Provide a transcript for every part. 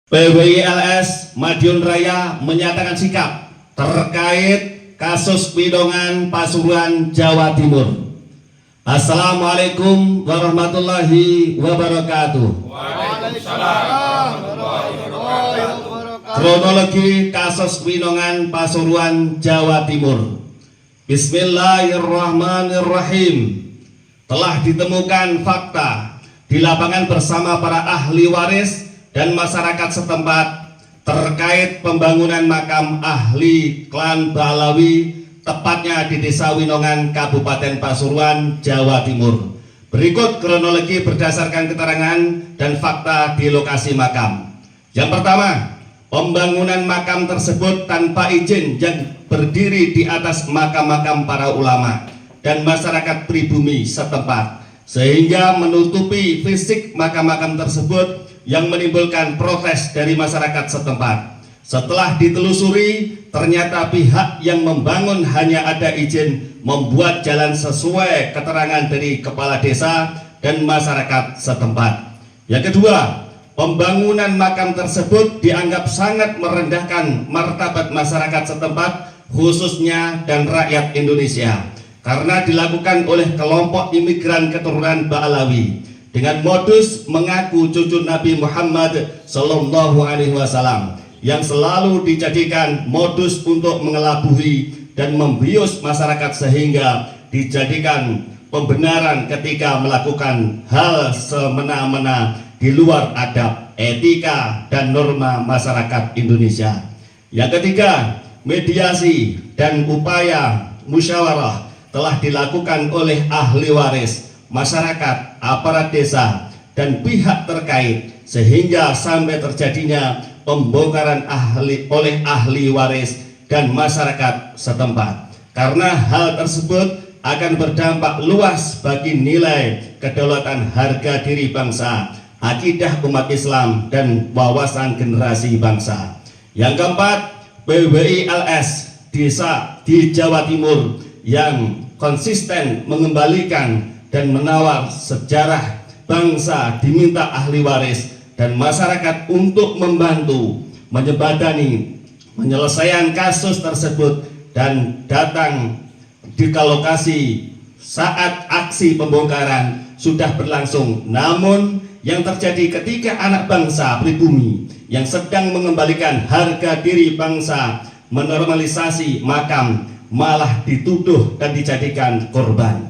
PWILS Madiun Raya menyatakan sikap terkait kasus Widongan Pasuruan, Jawa Timur. Assalamualaikum warahmatullahi wabarakatuh. Waalaikumsalam warahmatullahi wabarakatuh. Kronologi kasus Widongan Pasuruan, Jawa Timur. Bismillahirrahmanirrahim. Telah ditemukan fakta di lapangan bersama para ahli waris dan masyarakat setempat terkait pembangunan makam ahli klan Balawi, tepatnya di Desa Winongan, Kabupaten Pasuruan, Jawa Timur. Berikut kronologi berdasarkan keterangan dan fakta di lokasi makam. Yang pertama, pembangunan makam tersebut tanpa izin yang berdiri di atas makam-makam para ulama dan masyarakat pribumi setempat, sehingga menutupi fisik makam-makam tersebut yang menimbulkan protes dari masyarakat setempat. Setelah ditelusuri, ternyata pihak yang membangun hanya ada izin membuat jalan sesuai keterangan dari kepala desa dan masyarakat setempat. Yang kedua, pembangunan makam tersebut dianggap sangat merendahkan martabat masyarakat setempat, khususnya dan rakyat Indonesia, karena dilakukan oleh kelompok imigran keturunan Ba'alawi dengan modus mengaku cucu Nabi Muhammad Sallallahu Alaihi Wasallam, yang selalu dijadikan modus untuk mengelabui dan membius masyarakat sehingga dijadikan pembenaran ketika melakukan hal semena-mena di luar adab, etika, dan norma masyarakat Indonesia. Yang ketiga, mediasi dan upaya musyawarah telah dilakukan oleh ahli waris, masyarakat, aparat desa, dan pihak terkait, sehingga sampai terjadinya pembongkaran oleh ahli waris dan masyarakat setempat. Karena hal tersebut akan berdampak luas bagi nilai kedaulatan harga diri bangsa, akidah umat Islam, dan wawasan generasi bangsa. Yang keempat, PWILS desa di Jawa Timur yang konsisten mengembalikan dan menawar sejarah bangsa diminta ahli waris dan masyarakat untuk membantu menjembatani penyelesaian kasus tersebut dan datang di lokasi saat aksi pembongkaran sudah berlangsung. Namun yang terjadi ketika anak bangsa pribumi yang sedang mengembalikan harga diri bangsa menormalisasi makam malah dituduh dan dijadikan korban.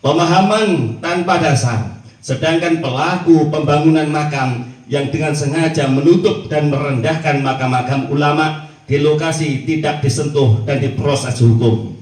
Pemahaman tanpa dasar, sedangkan pelaku pembangunan makam yang dengan sengaja menutup dan merendahkan makam-makam ulama di lokasi tidak disentuh dan diproses hukum.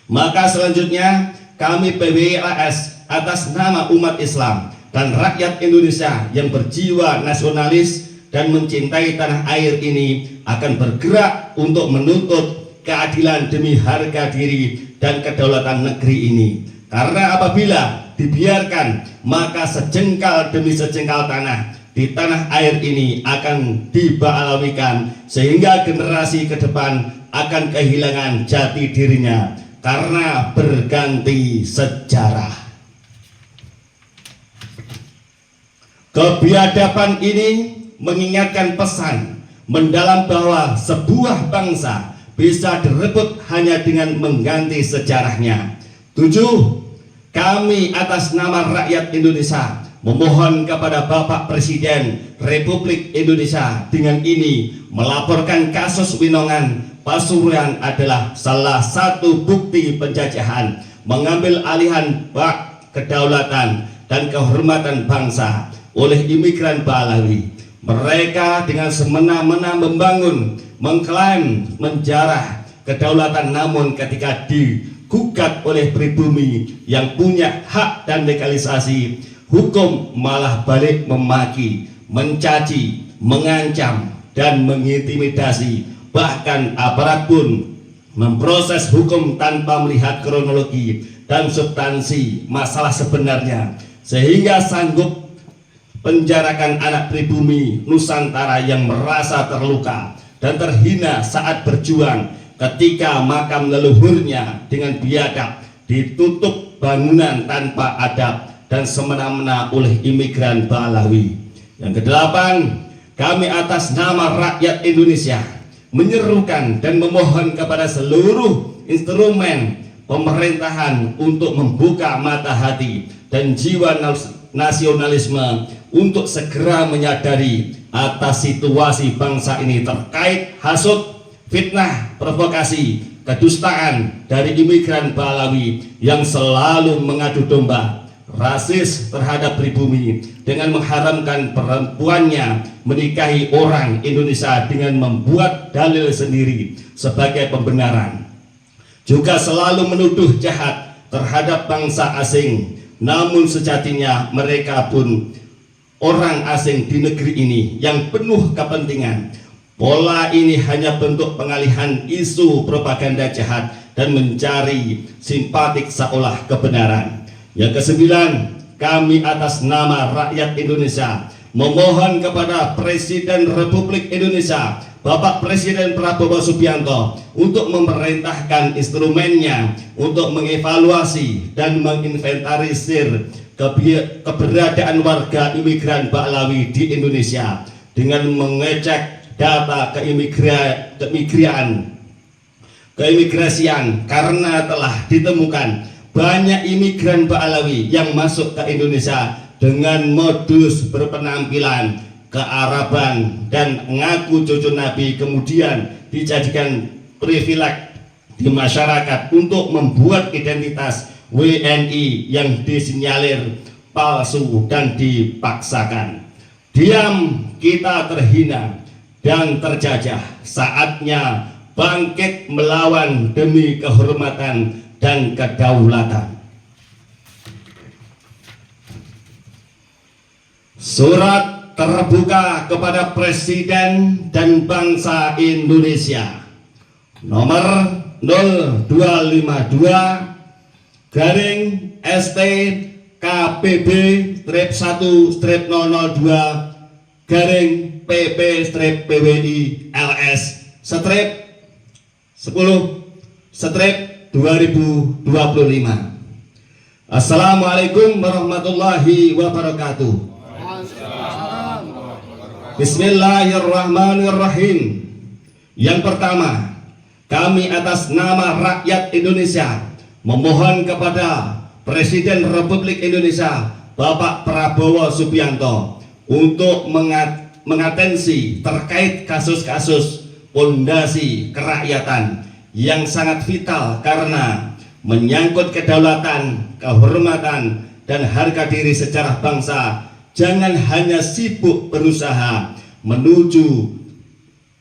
Maka selanjutnya kami PWILS atas nama umat Islam dan rakyat Indonesia yang berjiwa nasionalis dan mencintai tanah air ini akan bergerak untuk menuntut keadilan demi harga diri dan kedaulatan negeri ini. Karena apabila dibiarkan, maka sejengkal demi sejengkal tanah di tanah air ini akan diba'alawikan, sehingga generasi ke depan akan kehilangan jati dirinya karena berganti sejarah. Kebiadaban ini mengingatkan pesan mendalam bahwa sebuah bangsa bisa direbut hanya dengan mengganti sejarahnya. 7. Kami atas nama rakyat Indonesia memohon kepada Bapak Presiden Republik Indonesia dengan ini melaporkan kasus Winongan Pasuruan adalah salah satu bukti penjajahan, mengambil alihan hak kedaulatan dan kehormatan bangsa oleh imigran Balawi. Mereka dengan semena-mena membangun, mengklaim, menjarah kedaulatan, namun ketika digugat oleh pribumi yang punya hak dan legalisasi, hukum malah balik memaki, mencaci, mengancam, dan mengintimidasi. Bahkan aparat pun memproses hukum tanpa melihat kronologi dan substansi masalah sebenarnya, sehingga sanggup penjarakan anak pribumi Nusantara yang merasa terluka dan terhina saat berjuang ketika makam leluhurnya dengan biadab ditutup bangunan tanpa adab dan semena-mena oleh imigran Balawi. Yang kedelapan, kami atas nama rakyat Indonesia menyerukan dan memohon kepada seluruh instrumen pemerintahan untuk membuka mata hati dan jiwa nasionalisme untuk segera menyadari atas situasi bangsa ini terkait hasut, fitnah, provokasi, kedustaan dari imigran Balawi yang selalu mengadu domba, rasis terhadap pribumi dengan mengharamkan perempuannya menikahi orang Indonesia dengan membuat dalil sendiri sebagai pembenaran. Juga selalu menuduh jahat terhadap bangsa asing, namun sejatinya mereka pun orang asing di negeri ini yang penuh kepentingan. Pola ini hanya bentuk pengalihan isu propaganda jahat dan mencari simpatik seolah kebenaran. Yang kesembilan, kami atas nama rakyat Indonesia memohon kepada Presiden Republik Indonesia Bapak Presiden Prabowo Subianto untuk memerintahkan instrumennya untuk mengevaluasi dan menginventarisir keberadaan warga imigran Balawi di Indonesia dengan mengecek data keimigrasian karena telah ditemukan banyak imigran Balawi yang masuk ke Indonesia dengan modus berpenampilan kearaban dan ngaku cucu Nabi, kemudian dijadikan privilege di masyarakat untuk membuat identitas WNI yang disinyalir palsu dan dipaksakan. Diam kita terhina dan terjajah. Saatnya bangkit melawan demi kehormatan dan kedaulatan. Surat terbuka kepada Presiden dan bangsa Indonesia nomor 0252 garing ST KPB -1 -002 garing PP PWI LS 10/2025. Assalamualaikum warahmatullahi wabarakatuh. Bismillahirrahmanirrahim. Yang pertama, kami atas nama rakyat Indonesia memohon kepada Presiden Republik Indonesia Bapak Prabowo Subianto untuk mengatensi terkait kasus-kasus pondasi kerakyatan yang sangat vital karena menyangkut kedaulatan, kehormatan, dan harga diri sejarah bangsa. Jangan hanya sibuk berusaha menuju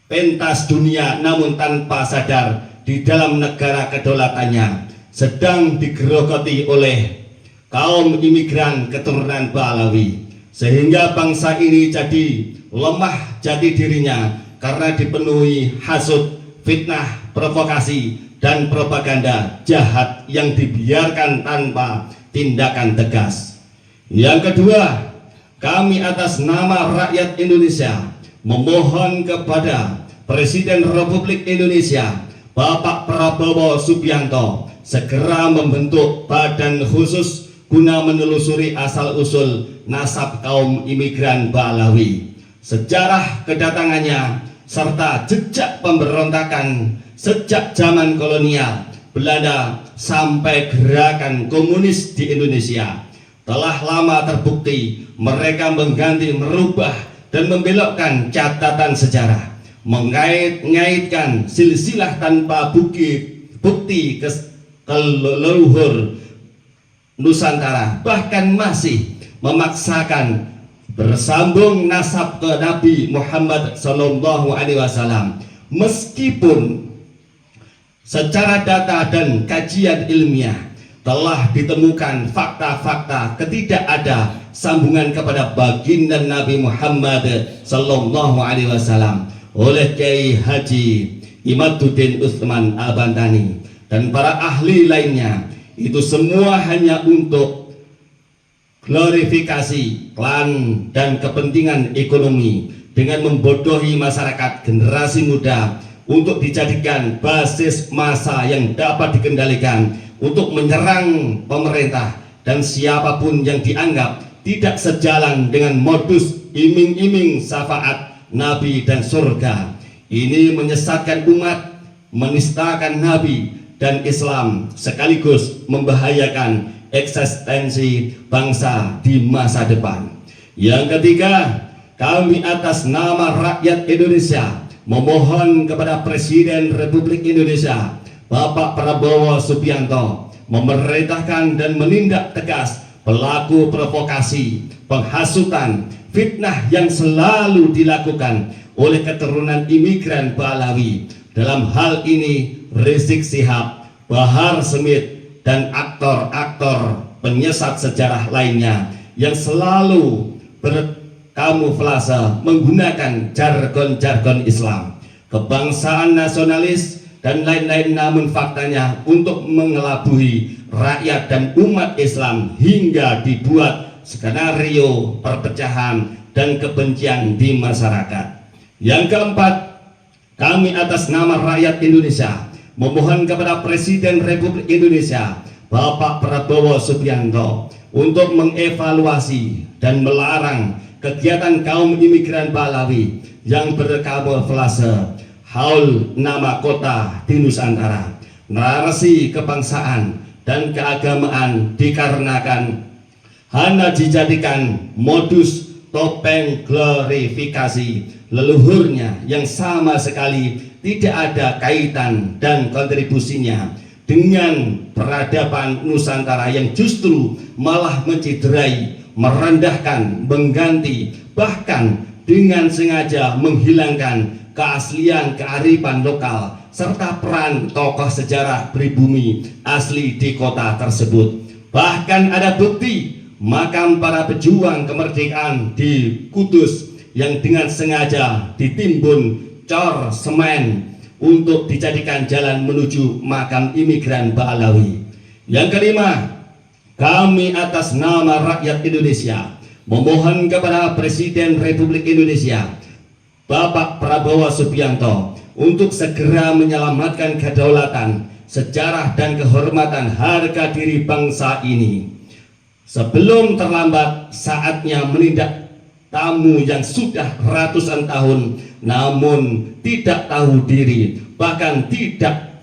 pentas dunia namun tanpa sadar di dalam negara kedaulatannya sedang digerogoti oleh kaum imigran keturunan Balawi, sehingga bangsa ini jadi lemah jati dirinya karena dipenuhi hasut, fitnah, provokasi, dan propaganda jahat yang dibiarkan tanpa tindakan tegas. Yang kedua, kami atas nama rakyat Indonesia memohon kepada Presiden Republik Indonesia Bapak Prabowo Subianto segera membentuk badan khusus guna menelusuri asal-usul nasab kaum imigran Balawi, sejarah kedatangannya, serta jejak pemberontakan sejak zaman kolonial Belanda sampai gerakan komunis di Indonesia. Telah lama terbukti mereka mengganti, merubah, dan membelokkan catatan sejarah, mengait-ngaitkan silsilah tanpa bukti leluhur Nusantara, bahkan masih memaksakan bersambung nasab ke Nabi Muhammad SAW, meskipun secara data dan kajian ilmiah telah ditemukan fakta-fakta ketidak ada sambungan kepada baginda Nabi Muhammad SAW oleh Kiai Haji Imaduddin Utsman Abantani dan para ahli lainnya. Itu semua hanya untuk glorifikasi klan dan kepentingan ekonomi dengan membodohi masyarakat generasi muda untuk dijadikan basis massa yang dapat dikendalikan untuk menyerang pemerintah dan siapapun yang dianggap tidak sejalan dengan modus iming-iming syafaat nabi dan surga. Ini menyesatkan umat, menistakan nabi dan Islam, sekaligus membahayakan eksistensi bangsa di masa depan. Yang ketiga, kami atas nama rakyat Indonesia memohon kepada Presiden Republik Indonesia Bapak Prabowo Subianto memerintahkan dan menindak tegas pelaku provokasi, penghasutan, fitnah yang selalu dilakukan oleh keturunan imigran Balawi. Dalam hal ini Rizik Syihab, Bahar Smith, dan aktor-aktor penyesat sejarah lainnya yang selalu berkamuflase menggunakan jargon-jargon Islam, kebangsaan, nasionalis, dan lain-lain, namun faktanya untuk mengelabui rakyat dan umat Islam hingga dibuat skenario perpecahan dan kebencian di masyarakat. Yang keempat, kami atas nama rakyat Indonesia memohon kepada Presiden Republik Indonesia Bapak Prabowo Subianto untuk mengevaluasi dan melarang kegiatan kaum imigran Balawi yang berkamuflase haul nama kota di Nusantara, narasi kebangsaan dan keagamaan dikarenakan hanya dijadikan modus topeng glorifikasi leluhurnya yang sama sekali tidak ada kaitan dan kontribusinya dengan peradaban Nusantara yang justru malah menciderai, merendahkan, mengganti, bahkan dengan sengaja menghilangkan keaslian kearifan lokal serta peran tokoh sejarah pribumi asli di kota tersebut. Bahkan ada bukti makam para pejuang kemerdekaan di Kudus yang dengan sengaja ditimbun cor semen untuk dijadikan jalan menuju makam imigran Balawi. Yang kelima, kami atas nama rakyat Indonesia memohon kepada Presiden Republik Indonesia Bapak Prabowo Subianto untuk segera menyelamatkan kedaulatan, sejarah, dan kehormatan harga diri bangsa ini. Sebelum terlambat, saatnya menindak tamu yang sudah ratusan tahun namun tidak tahu diri, bahkan tidak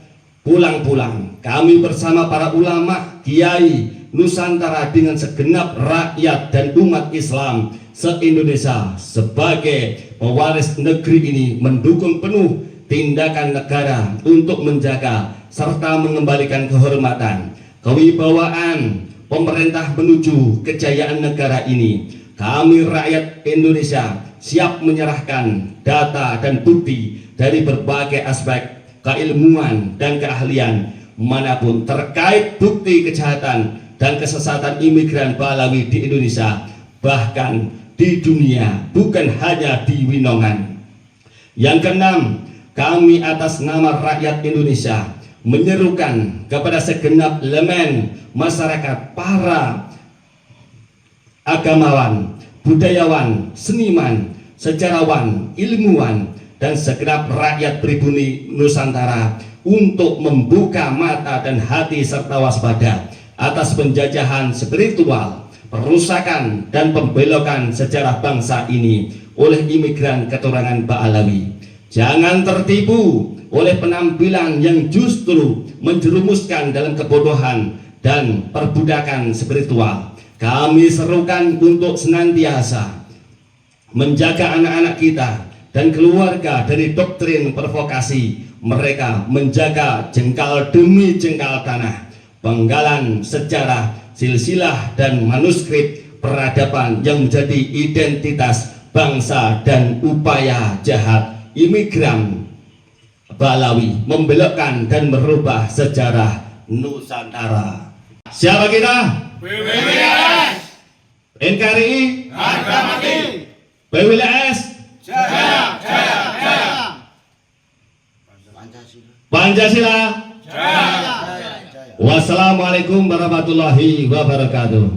pulang-pulang. Kami bersama para ulama, kiai Nusantara dengan segenap rakyat dan umat Islam se-Indonesia sebagai pewaris negeri ini mendukung penuh tindakan negara untuk menjaga serta mengembalikan kehormatan, kewibawaan pemerintah menuju kejayaan negara ini. Kami rakyat Indonesia siap menyerahkan data dan bukti dari berbagai aspek keilmuan dan keahlian manapun terkait bukti kejahatan dan kesesatan imigran Balawi di Indonesia, bahkan di dunia, bukan hanya di Winongan. Yang keenam, kami atas nama rakyat Indonesia menyerukan kepada segenap elemen masyarakat, para agamawan, budayawan, seniman, sejarawan, ilmuwan, dan segenap rakyat pribumi Nusantara untuk membuka mata dan hati serta waspada atas penjajahan spiritual, perusakan, dan pembelokan sejarah bangsa ini oleh imigran keturunan Balawi. Jangan tertipu oleh penampilan yang justru menjerumuskan dalam kebodohan dan perbudakan spiritual. Kami serukan untuk senantiasa menjaga anak-anak kita dan keluarga dari doktrin provokasi mereka, menjaga jengkal demi jengkal tanah, penggalan sejarah, silsilah, dan manuskrip peradaban yang menjadi identitas bangsa dan upaya jahat imigran Balawi membelokkan dan merubah sejarah Nusantara. Siapa kita? PWLS NKRI harga mati, PWLS jaya jaya jaya, Pancasila. jaya jaya jaya. Wassalamualaikum warahmatullahi wabarakatuh.